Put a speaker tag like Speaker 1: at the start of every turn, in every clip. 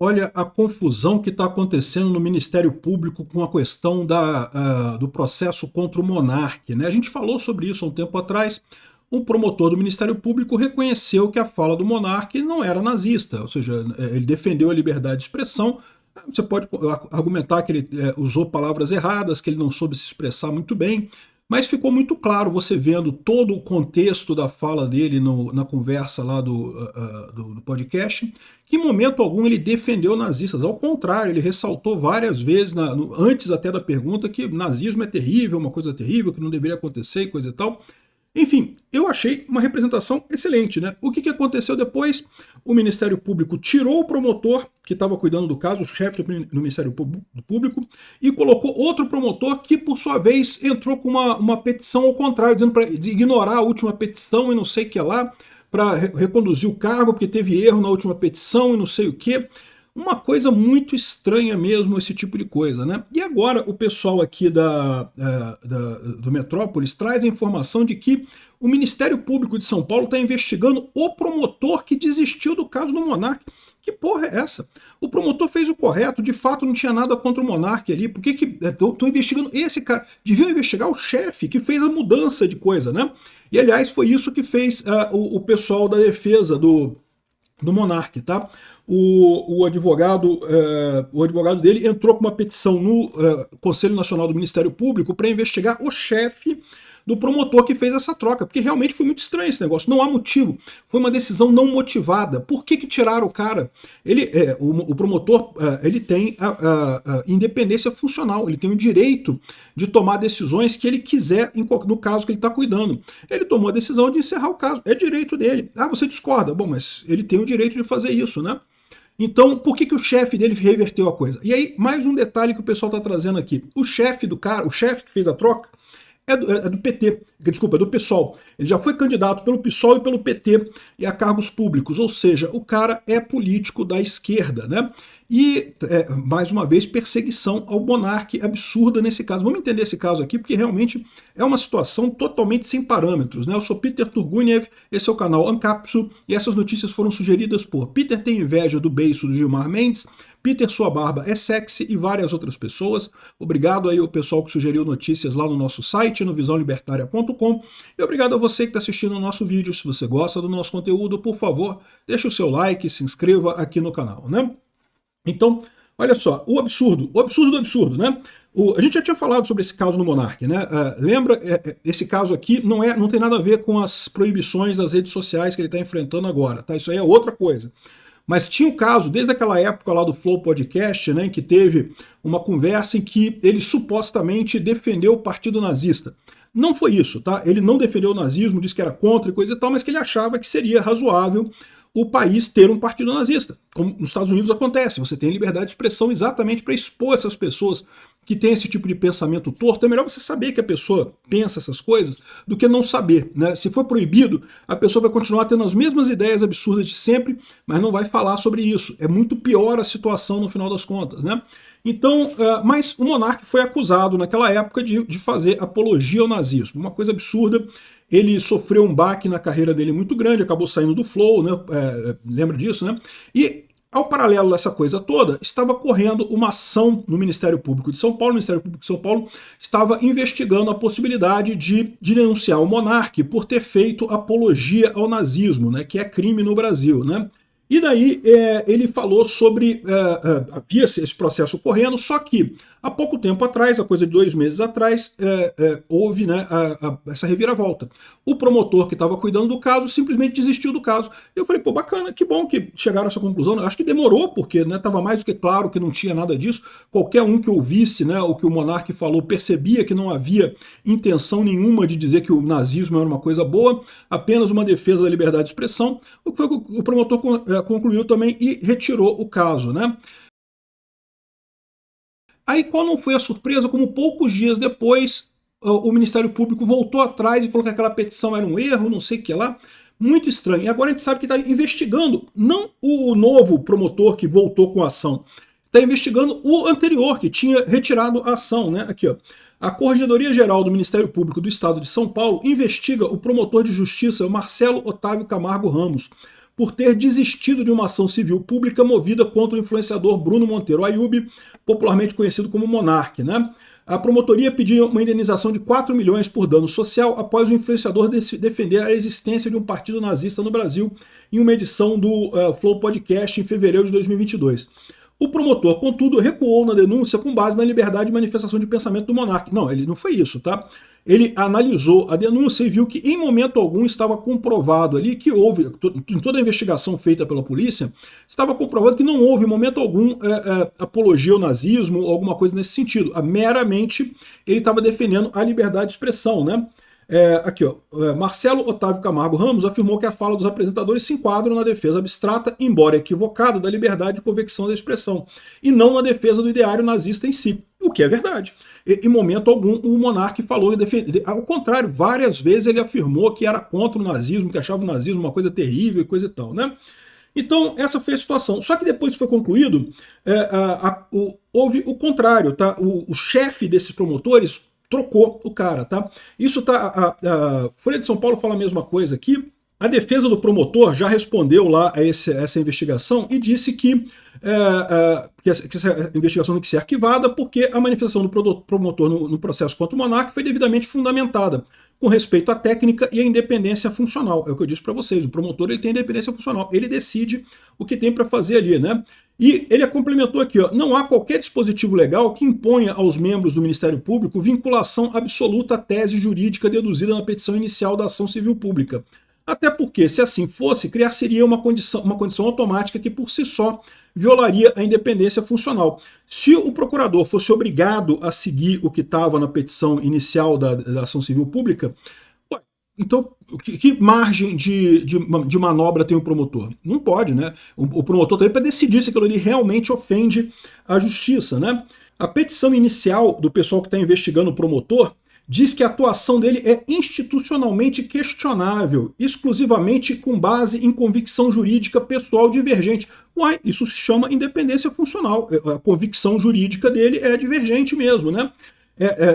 Speaker 1: Olha a confusão que está acontecendo no Ministério Público com a questão do processo contra o monarca, né? A gente falou sobre isso há um tempo atrás. O promotor do Ministério Público reconheceu que a fala do monarca não era nazista, ou seja, ele defendeu a liberdade de expressão. Você pode argumentar que ele usou palavras erradas, que ele não soube se expressar muito bem, mas ficou muito claro, você vendo todo o contexto da fala dele na conversa lá do podcast, que em momento algum ele defendeu nazistas. Ao contrário, ele ressaltou várias vezes, antes até da pergunta, que nazismo é terrível, uma coisa terrível, que não deveria acontecer e coisa e tal. Enfim, eu achei uma representação excelente, né? O que aconteceu depois? O Ministério Público tirou o promotor que estava cuidando do caso, o chefe do Ministério Público, e colocou outro promotor que, por sua vez, entrou com uma petição ao contrário, dizendo para ignorar a última petição e não sei o que lá, para reconduzir o cargo, porque teve erro na última petição e não sei o que. Uma coisa muito estranha mesmo, esse tipo de coisa, né? E agora o pessoal aqui do Metrópolis traz a informação de que o Ministério Público de São Paulo está investigando o promotor que desistiu do caso do monarca. Que porra é essa? O promotor fez o correto, de fato não tinha nada contra o monarca ali. Por que estou investigando esse cara? Deviam investigar o chefe que fez a mudança de coisa, né? E aliás, foi isso que fez o pessoal da defesa do monarca, tá? O advogado dele entrou com uma petição no Conselho Nacional do Ministério Público para investigar o chefe do promotor que fez essa troca, porque realmente foi muito estranho esse negócio, não há motivo, foi uma decisão não motivada. Por que tiraram o cara? O promotor ele tem a independência funcional, ele tem o direito de tomar decisões que ele quiser no caso que ele está cuidando. Ele tomou a decisão de encerrar o caso, é direito dele. Ah, você discorda? Bom, mas ele tem o direito de fazer isso, né? Então, por que o chefe dele reverteu a coisa? E aí, mais um detalhe que o pessoal está trazendo aqui. O chefe do cara, o chefe que fez a troca, é do PT, desculpa, é do PSOL. Ele já foi candidato pelo PSOL e pelo PT e a cargos públicos, ou seja, o cara é político da esquerda, né? E, mais uma vez, perseguição ao monarca absurda nesse caso. Vamos entender esse caso aqui, porque realmente é uma situação totalmente sem parâmetros, né? Eu sou Peter Turguniev, esse é o canal Ancapsu, e essas notícias foram sugeridas por Peter tem inveja do beiço do Gilmar Mendes, Peter, sua barba é sexy e várias outras pessoas. Obrigado aí ao pessoal que sugeriu notícias lá no nosso site, no visãolibertaria.com. E obrigado a você que está assistindo o nosso vídeo. Se você gosta do nosso conteúdo, por favor, deixe o seu like, se inscreva aqui no canal, né? Então, olha só, o absurdo do absurdo, né? A gente já tinha falado sobre esse caso no Monark, né? Lembra, esse caso aqui não tem nada a ver com as proibições das redes sociais que ele está enfrentando agora, tá? Isso aí é outra coisa. Mas tinha um caso, desde aquela época lá do Flow Podcast, né, em que teve uma conversa em que ele supostamente defendeu o partido nazista. Não foi isso, tá? Ele não defendeu o nazismo, disse que era contra e coisa e tal, mas que ele achava que seria razoável o país ter um partido nazista. Como nos Estados Unidos acontece, você tem liberdade de expressão exatamente para expor essas pessoas que têm esse tipo de pensamento torto. É melhor você saber que a pessoa pensa essas coisas do que não saber, né? Se for proibido, a pessoa vai continuar tendo as mesmas ideias absurdas de sempre, mas não vai falar sobre isso. É muito pior a situação no final das contas, né? Então, mas o monarca foi acusado naquela época de fazer apologia ao nazismo, uma coisa absurda. Ele sofreu um baque na carreira dele muito grande, acabou saindo do Flow, né? Lembra disso, né? E ao paralelo dessa coisa toda, estava correndo uma ação no Ministério Público de São Paulo. O Ministério Público de São Paulo estava investigando a possibilidade de denunciar o monarca por ter feito apologia ao nazismo, né? Que é crime no Brasil, né? E daí ele falou sobre havia esse processo correndo, só que há pouco tempo atrás, a coisa de 2 meses atrás, houve, né, essa reviravolta. O promotor que estava cuidando do caso simplesmente desistiu do caso. Eu falei, pô, bacana, que bom que chegaram a essa conclusão. Eu acho que demorou, porque estava mais do que claro que não tinha nada disso. Qualquer um que ouvisse, né, o que o monarca falou percebia que não havia intenção nenhuma de dizer que o nazismo era uma coisa boa, apenas uma defesa da liberdade de expressão. O que foi que o promotor concluiu também e retirou o caso, né? Aí qual não foi a surpresa, como poucos dias depois o Ministério Público voltou atrás e falou que aquela petição era um erro, não sei o que lá, muito estranho. E agora a gente sabe que está investigando, não o novo promotor que voltou com a ação, está investigando o anterior, que tinha retirado a ação, né? Aqui, ó. A Corregedoria Geral do Ministério Público do Estado de São Paulo investiga o promotor de justiça, o Marcelo Otávio Camargo Ramos, por ter desistido de uma ação civil pública movida contra o influenciador Bruno Monteiro Ayub, popularmente conhecido como Monark, né? A promotoria pediu uma indenização de 4 milhões por dano social após o influenciador defender a existência de um partido nazista no Brasil em uma edição do Flow Podcast em fevereiro de 2022. O promotor, contudo, recuou na denúncia com base na liberdade de manifestação de pensamento do monarca. Não, ele não foi isso, tá? Ele analisou a denúncia e viu que em momento algum estava comprovado ali que houve, em toda a investigação feita pela polícia, estava comprovado que não houve em momento algum apologia ao nazismo ou alguma coisa nesse sentido. Meramente ele estava defendendo a liberdade de expressão, né? Aqui, ó, Marcelo Otávio Camargo Ramos afirmou que a fala dos apresentadores se enquadra na defesa abstrata, embora equivocada, da liberdade de convicção da expressão, e não na defesa do ideário nazista em si, o que é verdade. Em momento algum o monarca falou, ao contrário, várias vezes ele afirmou que era contra o nazismo, que achava o nazismo uma coisa terrível e coisa e tal, né? Então, essa foi a situação. Só que depois que foi concluído, houve o contrário, tá? O chefe desses promotores trocou o cara, tá? Isso tá. A Folha de São Paulo fala a mesma coisa aqui. A defesa do promotor já respondeu lá a essa investigação e disse que essa investigação tem que ser arquivada porque a manifestação do promotor no processo contra o monarca foi devidamente fundamentada, com respeito à técnica e à independência funcional. É o que eu disse para vocês, o promotor ele tem independência funcional, ele decide o que tem para fazer ali, né? E ele complementou aqui, ó, não há qualquer dispositivo legal que imponha aos membros do Ministério Público vinculação absoluta à tese jurídica deduzida na petição inicial da ação civil pública. Até porque, se assim fosse, criar-seria uma condição automática que, por si só, violaria a independência funcional. Se o procurador fosse obrigado a seguir o que estava na petição inicial da ação civil pública, então, que margem de manobra tem o promotor? Não pode, né? O promotor está aí para decidir se aquilo ali realmente ofende a justiça, né? A petição inicial do pessoal que está investigando o promotor diz que a atuação dele é institucionalmente questionável, exclusivamente com base em convicção jurídica pessoal divergente. Uai, isso se chama independência funcional. A convicção jurídica dele é divergente mesmo, né?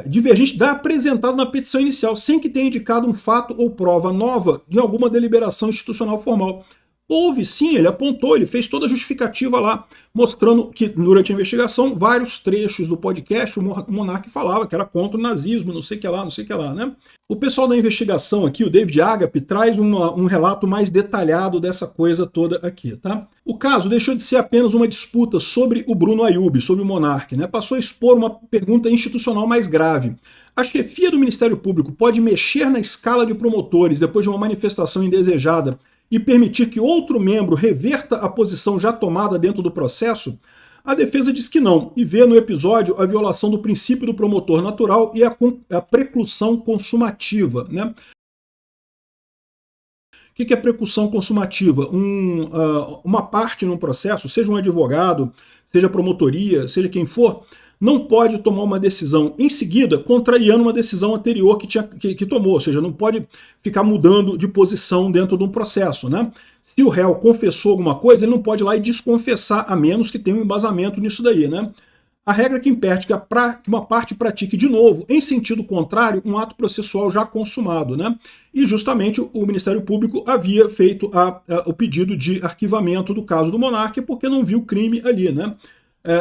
Speaker 1: Divergente da apresentado na petição inicial, sem que tenha indicado um fato ou prova nova de alguma deliberação institucional formal. Houve sim, ele apontou, ele fez toda a justificativa lá, mostrando que durante a investigação, vários trechos do podcast, o monarca falava que era contra o nazismo, não sei o que lá, né? O pessoal da investigação aqui, o David Agape, traz um relato mais detalhado dessa coisa toda aqui, tá? O caso deixou de ser apenas uma disputa sobre o Bruno Ayub, sobre o monarca, né? Passou a expor uma pergunta institucional mais grave. A chefia do Ministério Público pode mexer na escala de promotores depois de uma manifestação indesejada e permitir que outro membro reverta a posição já tomada dentro do processo? A defesa diz que não, e vê no episódio a violação do princípio do promotor natural e a preclusão consumativa, né? O que é preclusão consumativa? Uma parte num processo, seja um advogado, seja promotoria, seja quem for, não pode tomar uma decisão em seguida contrariando uma decisão anterior que tomou, ou seja, não pode ficar mudando de posição dentro de um processo, né? Se o réu confessou alguma coisa, ele não pode ir lá e desconfessar, a menos que tenha um embasamento nisso daí, né? A regra que impede que uma parte pratique de novo, em sentido contrário, um ato processual já consumado, né? E justamente o Ministério Público havia feito o pedido de arquivamento do caso do monarca porque não viu crime ali, né?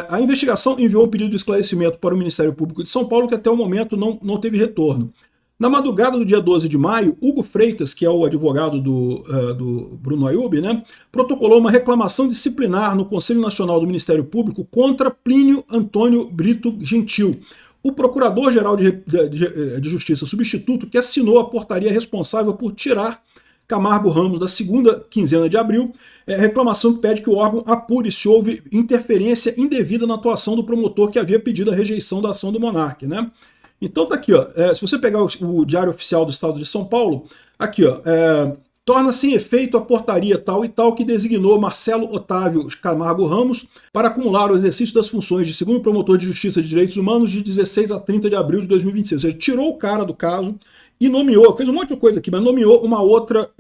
Speaker 1: A investigação enviou um pedido de esclarecimento para o Ministério Público de São Paulo, que até o momento não teve retorno. Na madrugada do dia 12 de maio, Hugo Freitas, que é o advogado do Bruno Ayub, né, protocolou uma reclamação disciplinar no Conselho Nacional do Ministério Público contra Plínio Antônio Brito Gentil, o Procurador-Geral de Justiça substituto que assinou a portaria responsável por tirar Camargo Ramos da segunda quinzena de abril, reclamação que pede que o órgão apure se houve interferência indevida na atuação do promotor que havia pedido a rejeição da ação do monarca, né? Então tá aqui, ó, se você pegar o Diário Oficial do Estado de São Paulo, aqui, ó, torna-se em efeito a portaria tal e tal que designou Marcelo Otávio Camargo Ramos para acumular o exercício das funções de segundo promotor de Justiça de Direitos Humanos de 16 a 30 de abril de 2026. Ou seja, tirou o cara do caso e nomeou, fez um monte de coisa aqui, mas nomeou uma outra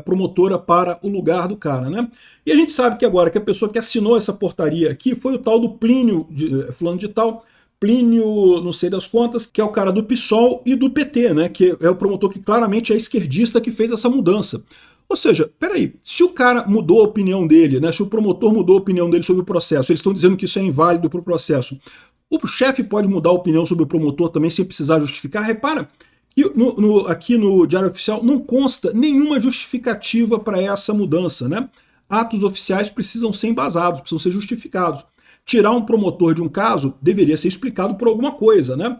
Speaker 1: promotora para o lugar do cara, né? E a gente sabe que agora que a pessoa que assinou essa portaria aqui foi o tal do Plínio, fulano de tal, Plínio, não sei das contas, que é o cara do PSOL e do PT, né? Que é o promotor que claramente é esquerdista que fez essa mudança. Ou seja, peraí, se o cara mudou a opinião dele, né, se o promotor mudou a opinião dele sobre o processo, eles estão dizendo que isso é inválido para o processo, o chefe pode mudar a opinião sobre o promotor também sem precisar justificar? Repara que aqui no Diário Oficial não consta nenhuma justificativa para essa mudança, né? Atos oficiais precisam ser embasados, precisam ser justificados. Tirar um promotor de um caso deveria ser explicado por alguma coisa, né?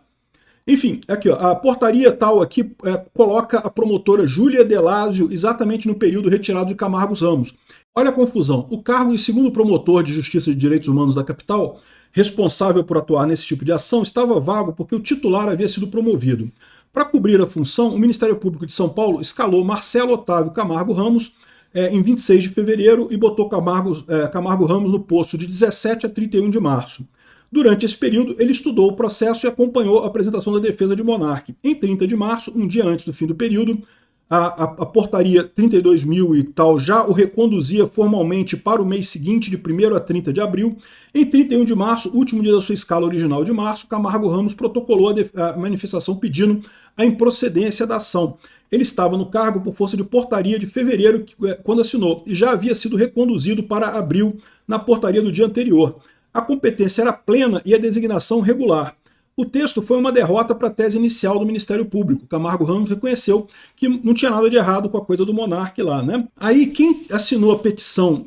Speaker 1: Enfim, aqui ó, a portaria tal aqui coloca a promotora Júlia Delásio exatamente no período retirado de Camargo Ramos. Olha a confusão. O cargo de segundo promotor de Justiça e Direitos Humanos da capital, responsável por atuar nesse tipo de ação, estava vago porque o titular havia sido promovido. Para cobrir a função, o Ministério Público de São Paulo escalou Marcelo Otávio Camargo Ramos em 26 de fevereiro e botou Camargo Ramos no posto de 17 a 31 de março. Durante esse período, ele estudou o processo e acompanhou a apresentação da defesa de Monarque. Em 30 de março, um dia antes do fim do período, a portaria 32.000 e tal já o reconduzia formalmente para o mês seguinte, de 1º a 30 de abril. Em 31 de março, último dia da sua escala original de março, Camargo Ramos protocolou a manifestação pedindo a improcedência da ação. Ele estava no cargo por força de portaria de fevereiro, quando assinou, e já havia sido reconduzido para abril na portaria do dia anterior. A competência era plena e a designação regular. O texto foi uma derrota para a tese inicial do Ministério Público. Camargo Ramos reconheceu que não tinha nada de errado com a coisa do Monarque lá, né? Aí quem assinou a petição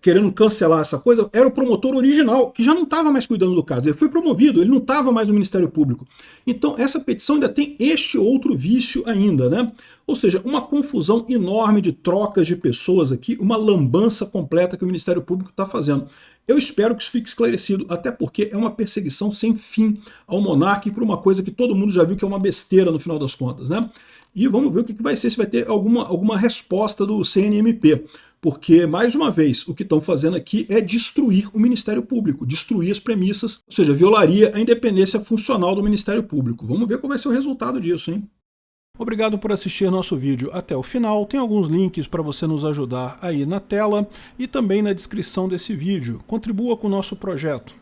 Speaker 1: querendo cancelar essa coisa era o promotor original, que já não estava mais cuidando do caso. Ele foi promovido, ele não estava mais no Ministério Público. Então essa petição ainda tem este outro vício ainda, né? Ou seja, uma confusão enorme de trocas de pessoas aqui, uma lambança completa que o Ministério Público está fazendo. Eu espero que isso fique esclarecido, até porque é uma perseguição sem fim ao monarca e por uma coisa que todo mundo já viu que é uma besteira no final das contas, né? E vamos ver o que vai ser, se vai ter alguma resposta do CNMP. Porque, mais uma vez, o que estão fazendo aqui é destruir o Ministério Público, destruir as premissas, ou seja, violaria a independência funcional do Ministério Público. Vamos ver qual vai ser o resultado disso, hein? Obrigado por assistir nosso vídeo até o final. Tem alguns links para você nos ajudar aí na tela e também na descrição desse vídeo. Contribua com o nosso projeto.